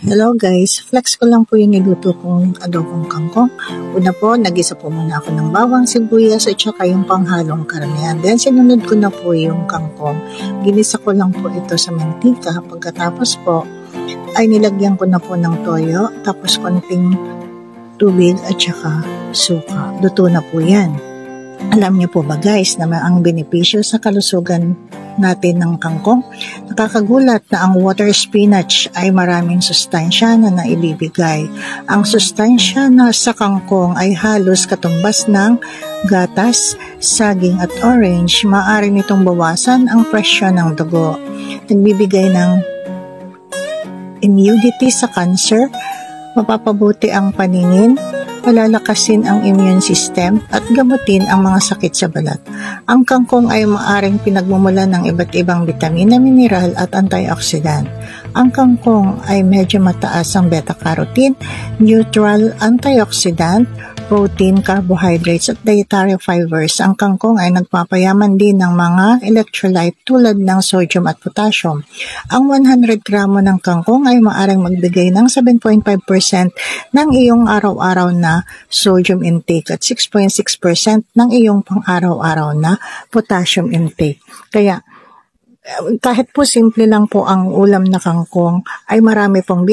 Hello guys, flex ko lang po yung niluto kong adobong kangkong. Una po, nagisa po muna ako ng bawang, sibuyas at saka yung panghalong karamihan. Then sinunod ko na po yung kangkong. Ginisa ko lang po ito sa mantika. Pagkatapos po, ay nilagyan ko na po ng toyo, tapos konting tubig at saka suka. Luto na po yan. Alam niyo po ba guys na ang benepisyo sa kalusugan natin ng kangkong? Nakakagulat na ang water spinach ay maraming sustansya na naibibigay. Ang sustansya na sa kangkong ay halos katumbas ng gatas, saging at orange. Maaari nitong bawasan ang presyon ng dugo. Nagbibigay ng immunity sa cancer, mapapabuti ang paningin, palalakasin ang immune system at gamutin ang mga sakit sa balat. Ang kangkong ay maaring pinagmumulan ng iba't ibang bitamina, mineral at antioxidant. Ang kangkong ay medyo mataas ang beta-carotene, neutral antioxidant, protein, carbohydrates at dietary fibers. Ang kangkong ay nagpapayaman din ng mga electrolyte tulad ng sodium at potassium. Ang 100 gramo ng kangkong ay maaaring magbigay ng 7.5% ng iyong araw-araw na sodium intake at 6.6% ng iyong pang-araw-araw na potassium intake. Kaya kahit po simple lang po ang ulam na kangkong ay marami pong